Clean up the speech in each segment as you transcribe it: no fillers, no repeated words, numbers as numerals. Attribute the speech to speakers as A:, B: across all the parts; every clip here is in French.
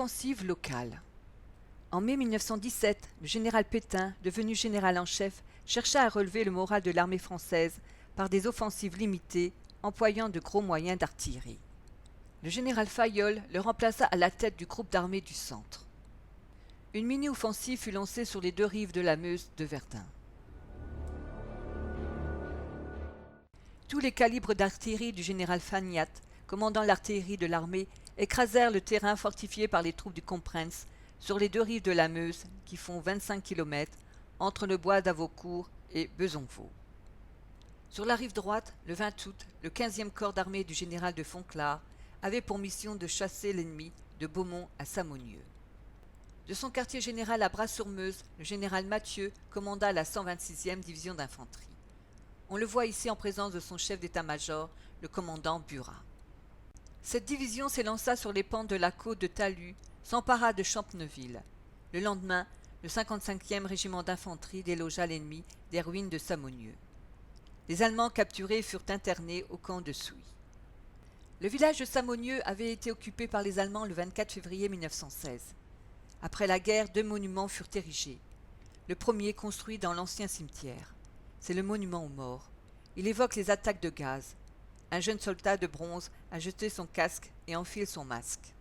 A: Offensive locale. En mai 1917, le général Pétain, devenu général en chef, chercha à relever le moral de l'armée française par des offensives limitées, employant de gros moyens d'artillerie. Le général Fayolle le remplaça à la tête du groupe d'armées du Centre. Une mini-offensive fut lancée sur les deux rives de la Meuse de Verdun. Tous les calibres d'artillerie du général Fagnat, commandant l'artillerie de l'armée, écrasèrent le terrain fortifié par les troupes du Comprenz sur les deux rives de la Meuse, qui font 25 km, entre le bois d'Avaucourt et Bezonvaux. Sur la rive droite, le 20 août, le 15e corps d'armée du général de Fonclare avait pour mission de chasser l'ennemi de Beaumont à Samonieux. De son quartier général à Bras-sur-Meuse, le général Mathieu commanda la 126e division d'infanterie. On le voit ici en présence de son chef d'état-major, le commandant Burat. Cette division s'élança sur les pentes de la côte de Talus, s'empara de Champneuville. Le lendemain, le 55e régiment d'infanterie délogea l'ennemi des ruines de Samonieux. Les Allemands capturés furent internés au camp de Souilly. Le village de Samonieux avait été occupé par les Allemands le 24 février 1916. Après la guerre, deux monuments furent érigés. Le premier construit dans l'ancien cimetière. C'est le monument aux morts. Il évoque les attaques de gaz. Un jeune soldat de bronze a jeté son casque et enfile son masque.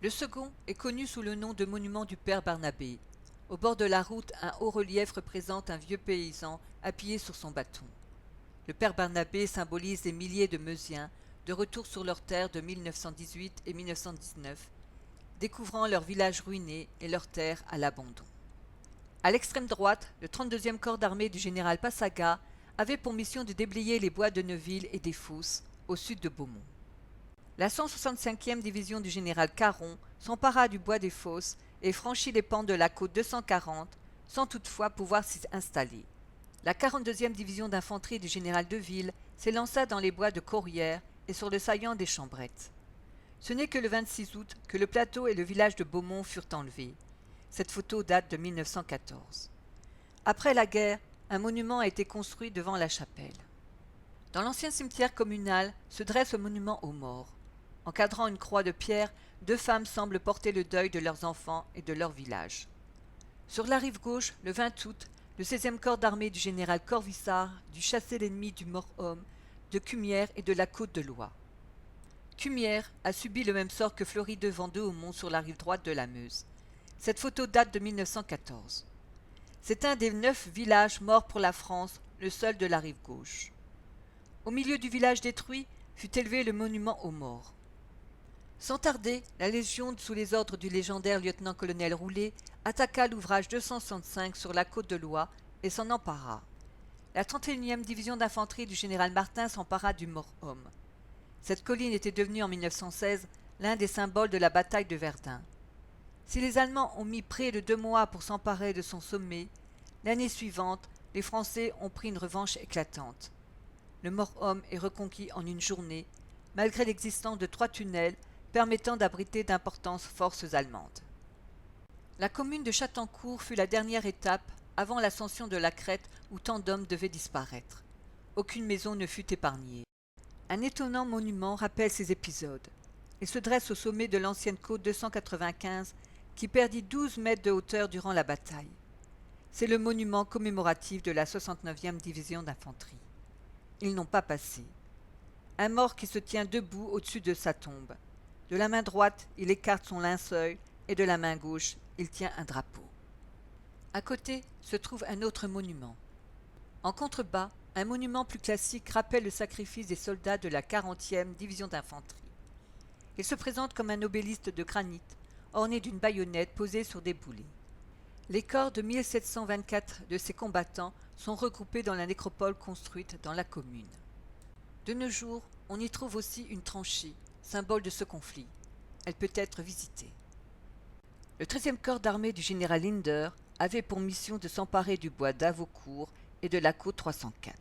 A: Le second est connu sous le nom de monument du Père Barnabé. Au bord de la route, un haut relief représente un vieux paysan appuyé sur son bâton. Le Père Barnabé symbolise les milliers de Meusiens de retour sur leurs terres de 1918 et 1919, découvrant leur village ruiné et leurs terres à l'abandon. À l'extrême droite, le 32e corps d'armée du général Passaga avait pour mission de déblayer les bois de Neuville et des Fosses, au sud de Beaumont. La 165e division du général Caron s'empara du bois des Fosses et franchit les pentes de la côte 240, sans toutefois pouvoir s'y installer. La 42e division d'infanterie du général Deville s'élança dans les bois de Corrières et sur le saillant des Chambrettes. Ce n'est que le 26 août que le plateau et le village de Beaumont furent enlevés. Cette photo date de 1914. Après la guerre, un monument a été construit devant la chapelle. Dans l'ancien cimetière communal se dresse un monument aux morts. Encadrant une croix de pierre, deux femmes semblent porter le deuil de leurs enfants et de leur village. Sur la rive gauche, le 20 août, le 16e corps d'armée du général Corvissart dut chasser l'ennemi du Mort-Homme, de Cumières et de la côte de Loie. Cumières a subi le même sort que Fleury de Vendôme sur la rive droite de la Meuse. Cette photo date de 1914. C'est un des 9 villages morts pour la France, le seul de la rive gauche. Au milieu du village détruit fut élevé le monument aux morts. Sans tarder, la Légion, sous les ordres du légendaire lieutenant-colonel Roulet, attaqua l'ouvrage 265 sur la côte de Loie et s'en empara. La 31e division d'infanterie du général Martin s'empara du Mort-Homme. Cette colline était devenue en 1916 l'un des symboles de la bataille de Verdun. Si les Allemands ont mis près de 2 mois pour s'emparer de son sommet, l'année suivante, les Français ont pris une revanche éclatante. Le Mort-Homme est reconquis en une journée, malgré l'existence de 3 tunnels permettant d'abriter d'importantes forces allemandes. La commune de Chattancourt fut la dernière étape avant l'ascension de la crête où tant d'hommes devaient disparaître. Aucune maison ne fut épargnée. Un étonnant monument rappelle ces épisodes. Il se dresse au sommet de l'ancienne côte 295 qui perdit 12 mètres de hauteur durant la bataille. C'est le monument commémoratif de la 69e division d'infanterie. Ils n'ont pas passé. Un mort qui se tient debout au-dessus de sa tombe. De la main droite, il écarte son linceul et de la main gauche, il tient un drapeau. À côté se trouve un autre monument. En contrebas, un monument plus classique rappelle le sacrifice des soldats de la 40e division d'infanterie. Il se présente comme un obélisque de granit, orné d'une baïonnette posée sur des boulets. Les corps de 1724 de ces combattants sont regroupés dans la nécropole construite dans la commune. De nos jours, on y trouve aussi une tranchée, symbole de ce conflit. Elle peut être visitée. Le 13e corps d'armée du général Linder avait pour mission de s'emparer du bois d'Avaucourt et de la côte 304.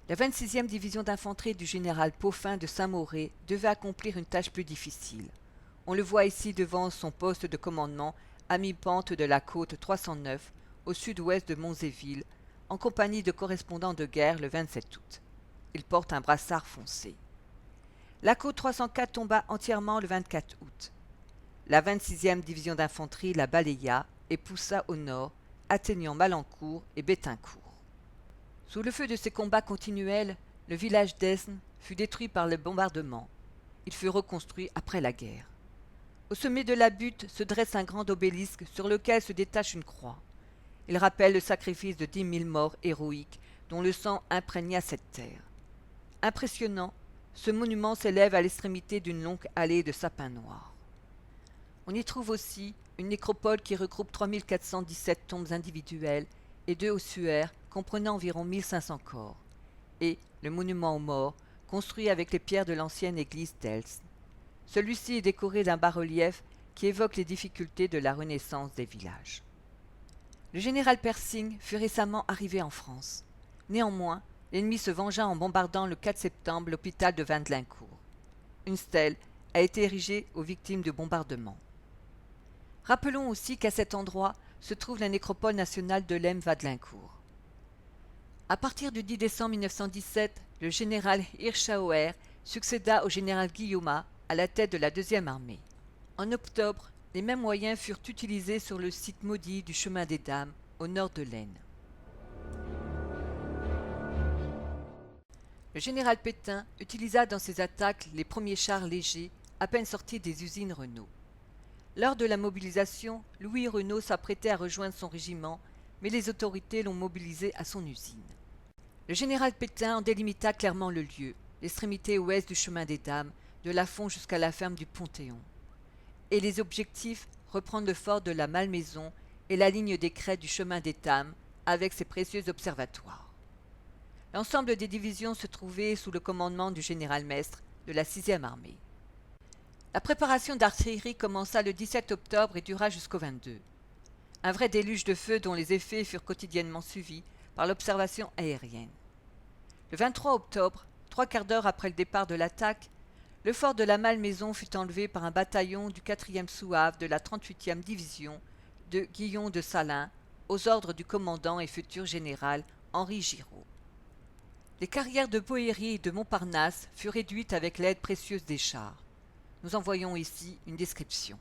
A: La 26e division d'infanterie du général Pauffin de Saint-Mauré devait accomplir une tâche plus difficile. On le voit ici devant son poste de commandement à mi-pente de la côte 309, au sud-ouest de Monzéville, en compagnie de correspondants de guerre le 27 août. Il porte un brassard foncé. La côte 304 tomba entièrement le 24 août. la 26e division d'infanterie la balaya et poussa au nord, atteignant Malancourt et Bettincourt. Sous le feu de ces combats continuels, le village d'Esne fut détruit par le bombardement. Il fut reconstruit après la guerre. Au sommet de la butte se dresse un grand obélisque sur lequel se détache une croix. Il rappelle le sacrifice de 10 000 morts héroïques dont le sang imprégna cette terre. Impressionnant, ce monument s'élève à l'extrémité d'une longue allée de sapins noirs. On y trouve aussi une nécropole qui regroupe 3417 tombes individuelles et 2 ossuaires comprenant environ 1500 corps, et le monument aux morts, construit avec les pierres de l'ancienne église d'Elsne. Celui-ci est décoré d'un bas-relief qui évoque les difficultés de la renaissance des villages. Le général Persing fut récemment arrivé en France. Néanmoins, l'ennemi se vengea en bombardant le 4 septembre l'hôpital de Vandelincourt. Une stèle a été érigée aux victimes du bombardement. Rappelons aussi qu'à cet endroit se trouve la nécropole nationale de Lem-Vandelincourt. À partir du 10 décembre 1917, le général Hirschauer succéda au général Guillaumat à la tête de la 2e armée. En octobre, les mêmes moyens furent utilisés sur le site maudit du chemin des Dames, au nord de l'Aisne. Le général Pétain utilisa dans ses attaques les premiers chars légers, à peine sortis des usines Renault. Lors de la mobilisation, Louis Renault s'apprêtait à rejoindre son régiment, mais les autorités l'ont mobilisé à son usine. Le général Pétain en délimita clairement le lieu, l'extrémité ouest du chemin des Dames, de Lafont jusqu'à la ferme du Panthéon. Et les objectifs, reprendre le fort de la Malmaison et la ligne des crêtes du chemin des Dames, avec ses précieux observatoires. L'ensemble des divisions se trouvait sous le commandement du général Mestre de la 6e armée. La préparation d'artillerie commença le 17 octobre et dura jusqu'au 22. Un vrai déluge de feu dont les effets furent quotidiennement suivis par l'observation aérienne. Le 23 octobre, 3/4 d'heure après le départ de l'attaque, le fort de la Malmaison fut enlevé par un bataillon du 4e Souave de la 38e division de Guillaume de Salins, aux ordres du commandant et futur général Henri Giraud. Les carrières de Boëri et de Montparnasse furent réduites avec l'aide précieuse des chars. Nous en voyons ici une description.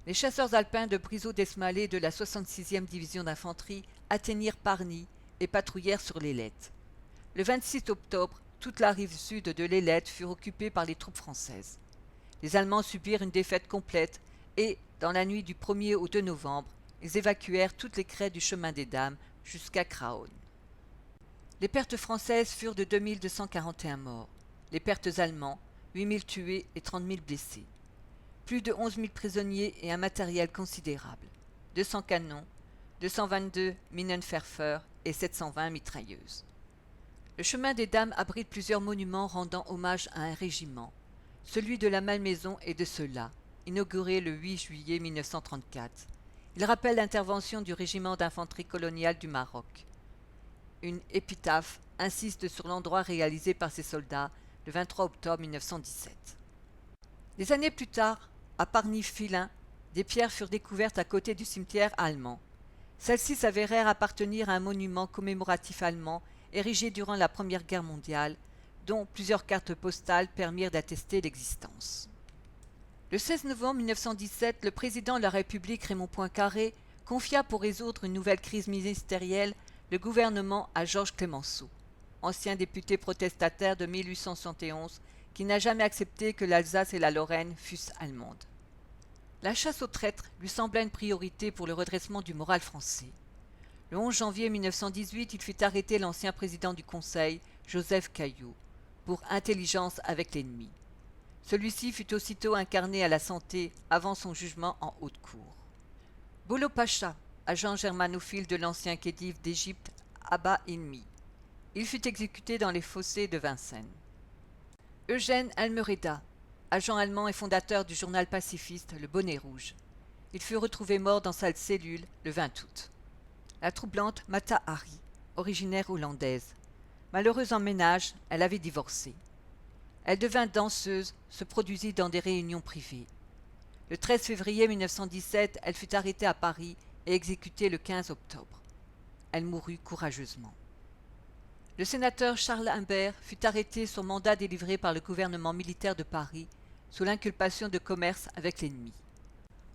A: Les chasseurs alpins de Brisot-d'Esmalé de la 66e division d'infanterie atteignirent Pargny et patrouillèrent sur l'Ailette. Le 26 octobre, toute la rive sud de l'Ailette fut occupée par les troupes françaises. Les Allemands subirent une défaite complète et, dans la nuit du 1er au 2 novembre, ils évacuèrent toutes les crêtes du chemin des Dames jusqu'à Craonne. Les pertes françaises furent de 2241 morts, les pertes allemands, 8000 tués et 30 000 blessés. Plus de 11 000 prisonniers et un matériel considérable, 200 canons, 222 Minenwerfer et 720 mitrailleuses. Le chemin des Dames abrite plusieurs monuments rendant hommage à un régiment, celui de la Malmaison et de ceux-là, inauguré le 8 juillet 1934. Il rappelle l'intervention du régiment d'infanterie coloniale du Maroc. Une épitaphe insiste sur l'endroit réalisé par ces soldats le 23 octobre 1917. Des années plus tard, à Pargny-Filin, des pierres furent découvertes à côté du cimetière allemand. Celles-ci s'avérèrent appartenir à un monument commémoratif allemand érigé durant la Première Guerre mondiale, dont plusieurs cartes postales permirent d'attester l'existence. Le 16 novembre 1917, le président de la République Raymond Poincaré confia pour résoudre une nouvelle crise ministérielle le gouvernement à Georges Clemenceau, ancien député protestataire de 1871, qui n'a jamais accepté que l'Alsace et la Lorraine fussent allemandes. La chasse aux traîtres lui sembla une priorité pour le redressement du moral français. Le 11 janvier 1918, il fit arrêter l'ancien président du Conseil, Joseph Caillaux, pour intelligence avec l'ennemi. Celui-ci fut aussitôt incarné à la santé avant son jugement en haute cour. Bolo Pacha, agent germanophile de l'ancien khedive d'Égypte, abat ennemi. Il fut exécuté dans les fossés de Vincennes. Eugène Almereda, agent allemand et fondateur du journal pacifiste Le Bonnet Rouge. Il fut retrouvé mort dans sa cellule le 20 août. La troublante Mata Hari, originaire hollandaise. Malheureuse en ménage, elle avait divorcé. Elle devint danseuse, se produisit dans des réunions privées. Le 13 février 1917, elle fut arrêtée à Paris et exécutée le 15 octobre. Elle mourut courageusement. Le sénateur Charles Imbert fut arrêté sur mandat délivré par le gouvernement militaire de Paris sous l'inculpation de commerce avec l'ennemi.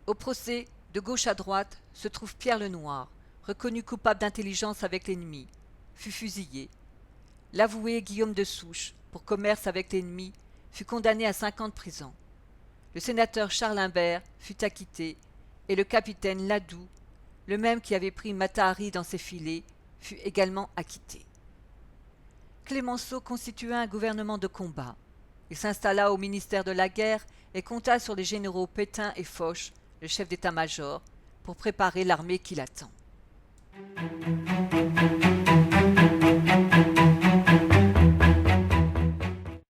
A: Au procès, de gauche à droite, se trouve Pierre le Noir, reconnu coupable d'intelligence avec l'ennemi, fut fusillé. L'avoué Guillaume de Souche, pour commerce avec l'ennemi, fut condamné à 5 ans de prison. Le sénateur Charles Imbert fut acquitté, et le capitaine Ladoux, le même qui avait pris Matahari dans ses filets, fut également acquitté. Clémenceau constitua un gouvernement de combat. Il s'installa au ministère de la Guerre et compta sur les généraux Pétain et Foch, le chef d'état-major, pour préparer l'armée qui l'attend.